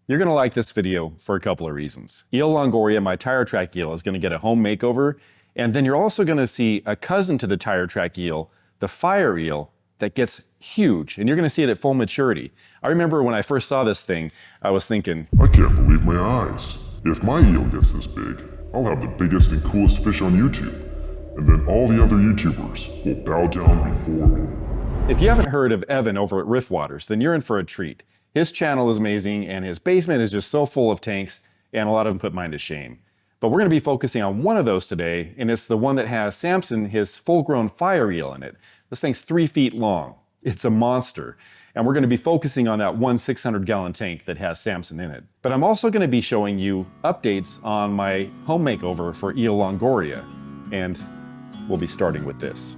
You're going to like this video for a couple of reasons. Eel Longoria, my tire track eel, is going to get a home makeover, and then you're also going to see a cousin to the tire track eel, the Fire Eel, that gets huge, and you're going to see it at full maturity. I remember when I first saw this thing, I was thinking, I can't believe my eyes. If my eel gets this big, I'll have the biggest and coolest fish on YouTube, and then all the other YouTubers will bow down before me. If you haven't heard of Evan over at Riffwaters, then you're in for a treat. His channel is amazing, and his basement is just so full of tanks, and a lot of them put mine to shame. But we're going to be focusing on one of those today, and it's the one that has Samson, his full-grown Fire Eel, in it. This thing's 3 feet long. It's a monster. And we're going to be focusing on that one 600-gallon tank that has Samson in it. But I'm also going to be showing you updates on my home makeover for Eel Longoria, and we'll be starting with this.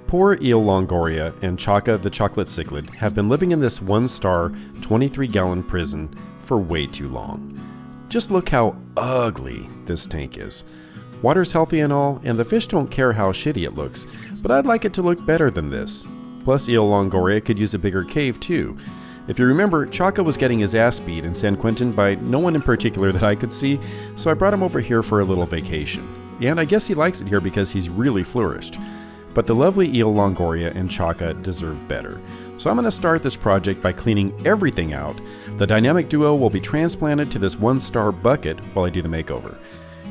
Poor Eel Longoria and Chaka the chocolate cichlid have been living in this one-star, 23-gallon prison for way too long. Just look how ugly this tank is. Water's healthy and all, and the fish don't care how shitty it looks, but I'd like it to look better than this. Plus, Eel Longoria could use a bigger cave too. If you remember, Chaka was getting his ass beat in San Quentin by no one in particular that I could see, so I brought him over here for a little vacation. And I guess he likes it here because he's really flourished. But the lovely Eel Longoria and Chaka deserve better. So I'm going to start this project by cleaning everything out. The dynamic duo will be transplanted to this one-star bucket while I do the makeover.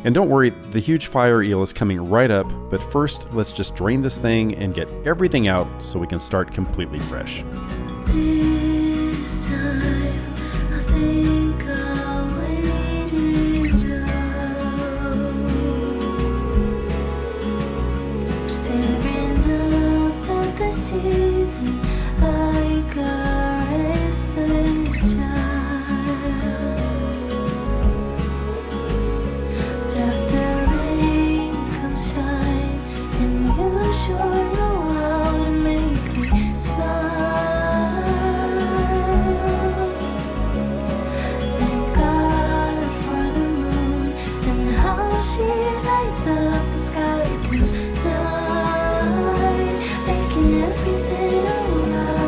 And don't worry, the huge Fire Eel is coming right up, but first let's just drain this thing and get everything out so we can start completely fresh. This time, I think I'll wait it out. Staring up at the ceiling like a restless child. But after rain comes shine, and you sure know how to make me smile. Thank God for the moon and how she lights up the sky tonight, making everything alright.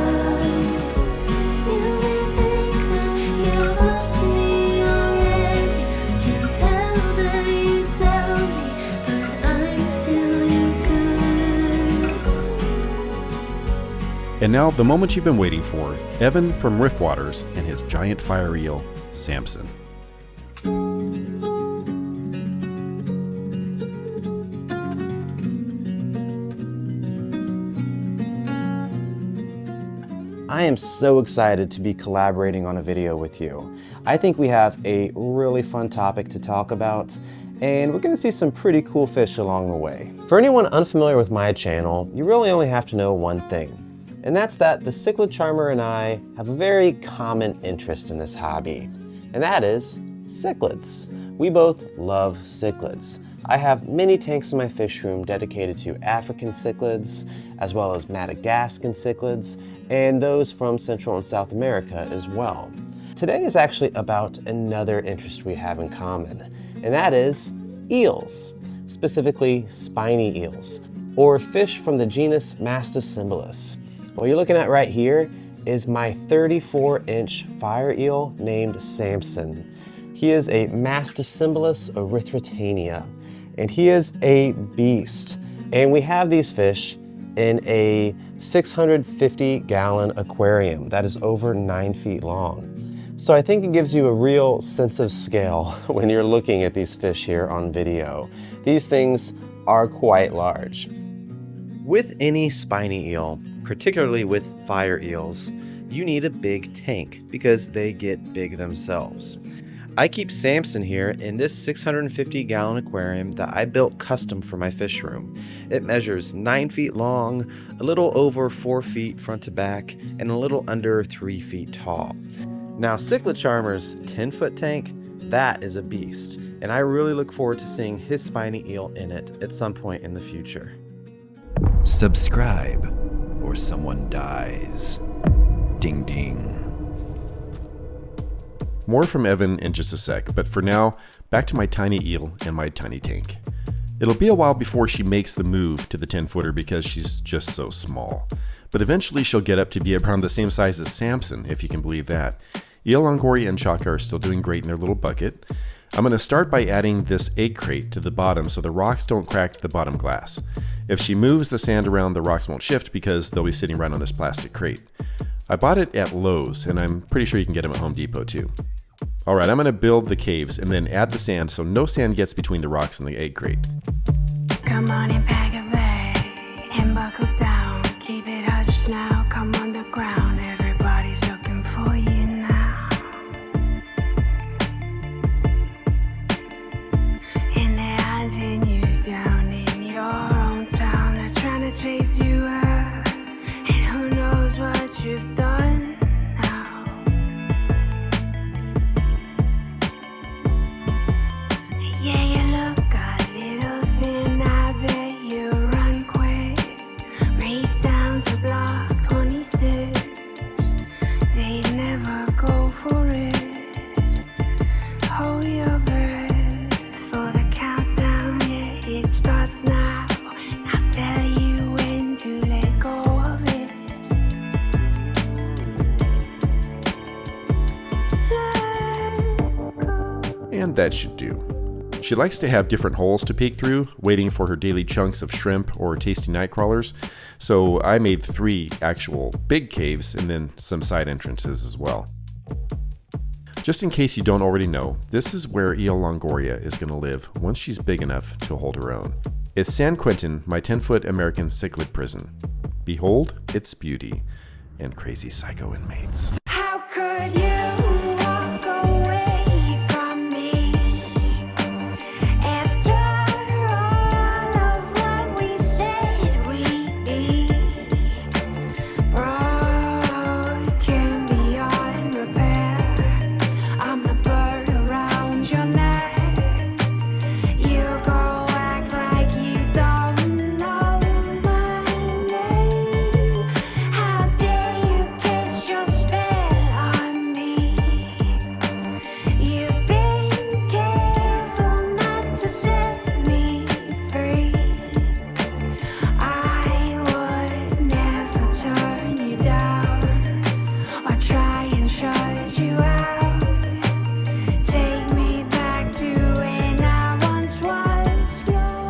You may think that you've lost me already. Can't tell that you tell me, but I'm still your girl. And now, the moment you've been waiting for, Evan from Riffwaters and his giant Fire Eel, Samson. I am so excited to be collaborating on a video with you. I think we have a really fun topic to talk about, and we're going to see some pretty cool fish along the way. For anyone unfamiliar with my channel, you really only have to know one thing, and that's that the Cichlid Charmer and I have a very common interest in this hobby, and that is cichlids. We both love cichlids. I have many tanks in my fish room dedicated to African cichlids, as well as Madagascan cichlids, and those from Central and South America as well. Today is actually about another interest we have in common, and that is eels, specifically spiny eels, or fish from the genus Masticimbalus. What you're looking at right here is my 34-inch fire eel named Samson. He is a Masticimbalus erythritania, and he is a beast. And we have these fish in a 650-gallon aquarium that is over 9 feet long. So I think it gives you a real sense of scale when you're looking at these fish here on video. These things are quite large. With any spiny eel, particularly with fire eels, you need a big tank because they get big themselves. I keep Samson here in this 650-gallon aquarium that I built custom for my fish room. It measures 9 feet long, a little over 4 feet front to back, and a little under 3 feet tall. Now, Cichlid Charmer's 10-foot tank, that is a beast, and I really look forward to seeing his spiny eel in it at some point in the future. Subscribe, or someone dies. Ding ding. More from Evan in just a sec, but for now, back to my tiny eel and my tiny tank. It'll be a while before she makes the move to the 10-footer because she's just so small. But eventually she'll get up to be around the same size as Samson, if you can believe that. Eel Longoria and Chaka are still doing great in their little bucket. I'm going to start by adding this egg crate to the bottom so the rocks don't crack the bottom glass. If she moves the sand around, the rocks won't shift because they'll be sitting right on this plastic crate. I bought it at Lowe's, and I'm pretty sure you can get them at Home Depot too. Alright, I'm going to build the caves and then add the sand so no sand gets between the rocks and the egg crate. Come on and pack a bag and buckle down. Keep it hushed now, come on the ground. Everybody's looking for you now. And they're hunting you down in your own town. They're trying to chase you out. And who knows what you've done now. Yeah, you look a little thin, I bet you run quick. Race down to block 26. They'd never go for it. Hold your breath for the countdown, yeah, it starts now. I'll tell you when to let go of it. Let go. And that should do. She likes to have different holes to peek through, waiting for her daily chunks of shrimp or tasty night crawlers, so I made 3 actual big caves and then some side entrances as well. Just in case you don't already know, this is where Eel Longoria is going to live once she's big enough to hold her own. It's San Quentin, my 10-foot American cichlid prison. Behold its beauty and crazy psycho inmates. How could you walk away from me after all of what we said we'd be? Broken beyond repair. I'm the bird around your neck. You go act like you don't know my name. How dare you cast your spell on me? You've been careful not to set me free. I would never turn you down or try and shut you out. Take me back to when I once was your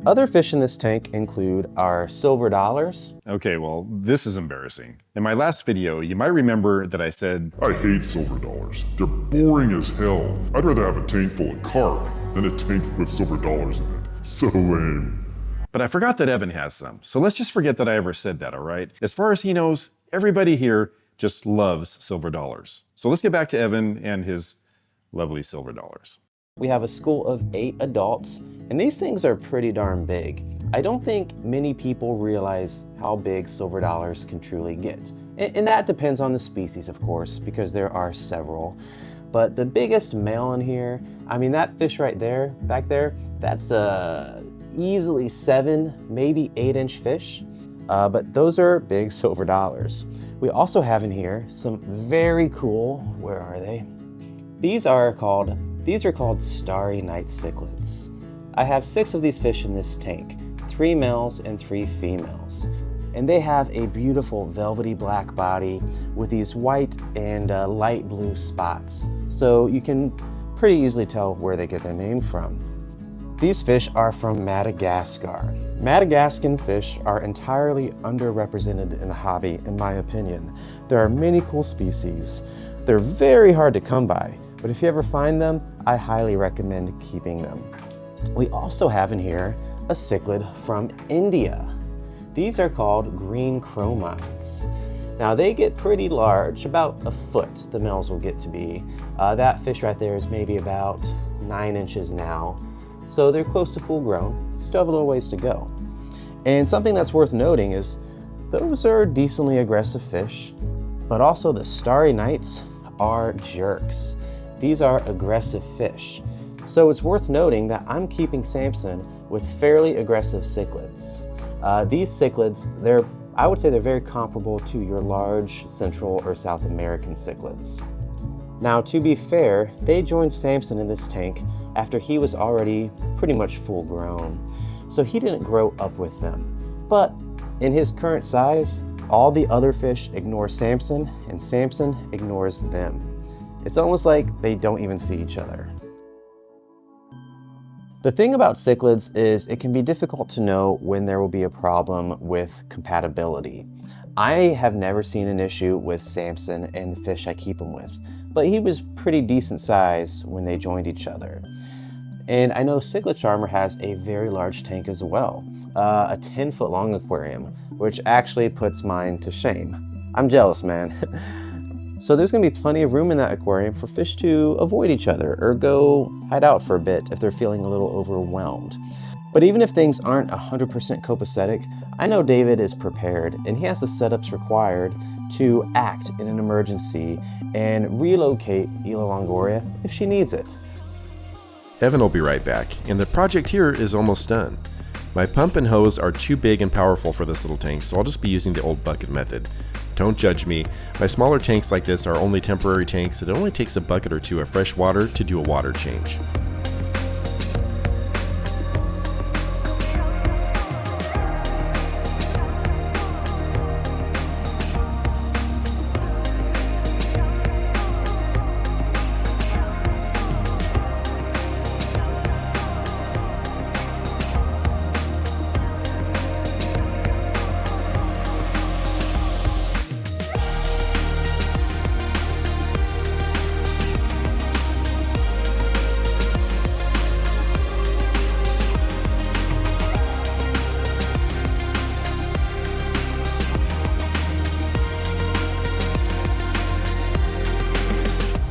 Other fish in this tank include our silver dollars. Okay, well, this is embarrassing. In my last video, you might remember that I said, I hate silver dollars. They're boring as hell. I'd rather have a tank full of carp than a tank with silver dollars in it. So lame. but I forgot that Evan has some. So let's just forget that I ever said that, all right? As far as he knows, everybody here just loves silver dollars. So let's get back to Evan and his lovely silver dollars. We have a school of 8 adults, and these things are pretty darn big. I don't think many people realize how big silver dollars can truly get. And that depends on the species, of course, because there are several. But the biggest male in here, I mean, that fish right there, back there, that's easily 7, maybe 8-inch fish. But those are big silver dollars. We also have in here some very cool, where are they? These are called starry night cichlids. I have 6 of these fish in this tank, 3 males and 3 females. And they have a beautiful velvety black body with these white and light blue spots. So you can pretty easily tell where they get their name from. These fish are from Madagascar. Madagascan fish are entirely underrepresented in the hobby, in my opinion. There are many cool species. They're very hard to come by, but if you ever find them, I highly recommend keeping them. We also have in here a cichlid from India. These are called green chromides. Now they get pretty large, about a foot the males will get to be. That fish right there is maybe about 9 inches now. So they're close to full grown, still have a little ways to go. And something that's worth noting is those are decently aggressive fish, but also the starry nights are jerks. These are aggressive fish. So it's worth noting that I'm keeping Samson with fairly aggressive cichlids. These cichlids, I would say they're very comparable to your large Central or South American cichlids. Now, to be fair, they joined Samson in this tank after he was already pretty much full grown. so he didn't grow up with them. But in his current size, all the other fish ignore Samson, and Samson ignores them. It's almost like they don't even see each other. The thing about cichlids is it can be difficult to know when there will be a problem with compatibility. I have never seen an issue with Samson and the fish I keep him with, but he was pretty decent size when they joined each other. And I know Cichlid Charmer has a very large tank as well, a 10-foot long aquarium, which actually puts mine to shame. I'm jealous, man. So there's gonna be plenty of room in that aquarium for fish to avoid each other or go hide out for a bit if they're feeling a little overwhelmed. But even if things aren't 100% copacetic, I know David is prepared and he has the setups required to act in an emergency and relocate Eel Longoria if she needs it. Evan will be right back, and the project here is almost done. My pump and hose are too big and powerful for this little tank, so I'll just be using the old bucket method. Don't judge me. My smaller tanks like this are only temporary tanks, and it only takes a bucket or two of fresh water to do a water change.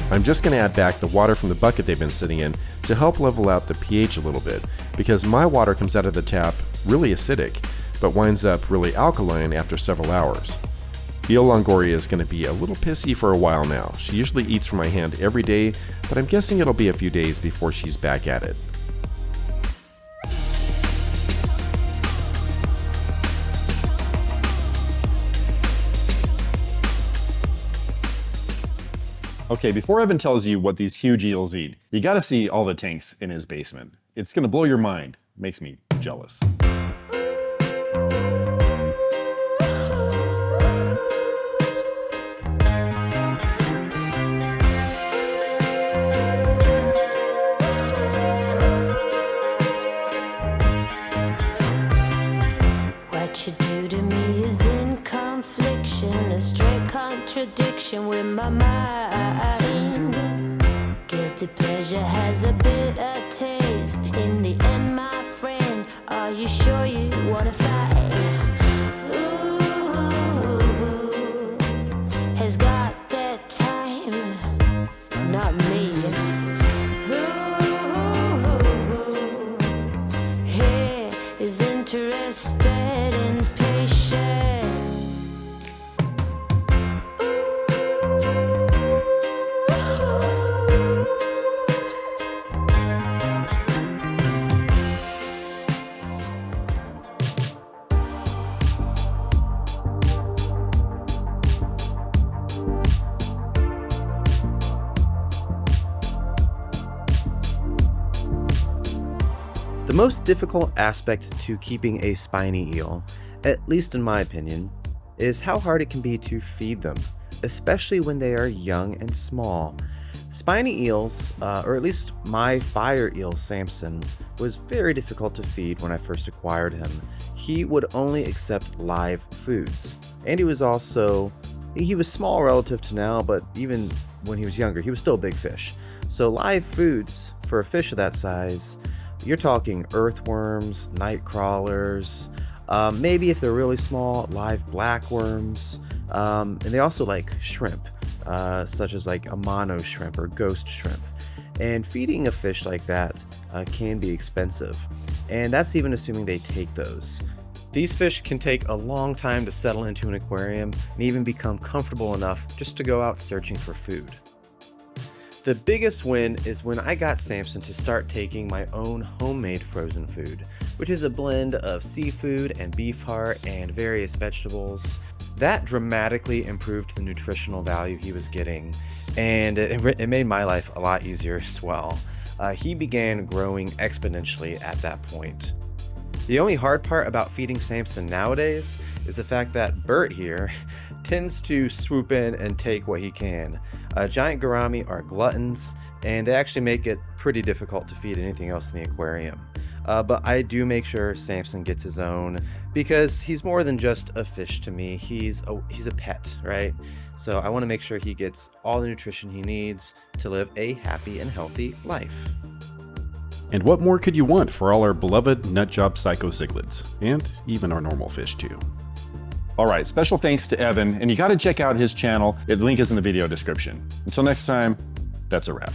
I'm just going to add back the water from the bucket they've been sitting in to help level out the pH a little bit, because my water comes out of the tap really acidic, but winds up really alkaline after several hours. Eel Longoria is going to be a little pissy for a while now. She usually eats from my hand every day, but I'm guessing it'll be a few days before she's back at it. Okay, before Evan tells you what these huge eels eat, you gotta see all the tanks in his basement. It's gonna blow your mind. Makes me jealous. What you do to me is in confliction, a straight contradiction with my mind. Guilty pleasure has a bitter taste. In the end, my friend, are you sure you wanna fight? Ooh, has got that time, not me. Ooh, he is interested in patience. The most difficult aspect to keeping a spiny eel, at least in my opinion, is how hard it can be to feed them, especially when they are young and small. Spiny eels, or at least my fire eel Samson, was very difficult to feed when I first acquired him. He would only accept live foods, and he was small relative to now, but even when he was younger, he was still a big fish. So live foods for a fish of that size, you're talking earthworms, night crawlers, maybe if they're really small, live blackworms, and they also like shrimp, such as like a mono shrimp or ghost shrimp. And feeding a fish like that can be expensive, and that's even assuming they take those. These fish can take a long time to settle into an aquarium and even become comfortable enough just to go out searching for food. The biggest win is when I got Samson to start taking my own homemade frozen food, which is a blend of seafood and beef heart and various vegetables. That dramatically improved the nutritional value he was getting, and it made my life a lot easier as well. He began growing exponentially at that point. The only hard part about feeding Samson nowadays is the fact that Bert here tends to swoop in and take what he can. Giant gourami are gluttons, and they actually make it pretty difficult to feed anything else in the aquarium. But I do make sure Samson gets his own, because he's more than just a fish to me. He's a pet, right? So I want to make sure he gets all the nutrition he needs to live a happy and healthy life. And what more could you want for all our beloved nutjob psycho cichlids, and even our normal fish too? All right, special thanks to Evan, and you got to check out his channel. The link is in the video description. Until next time, that's a wrap.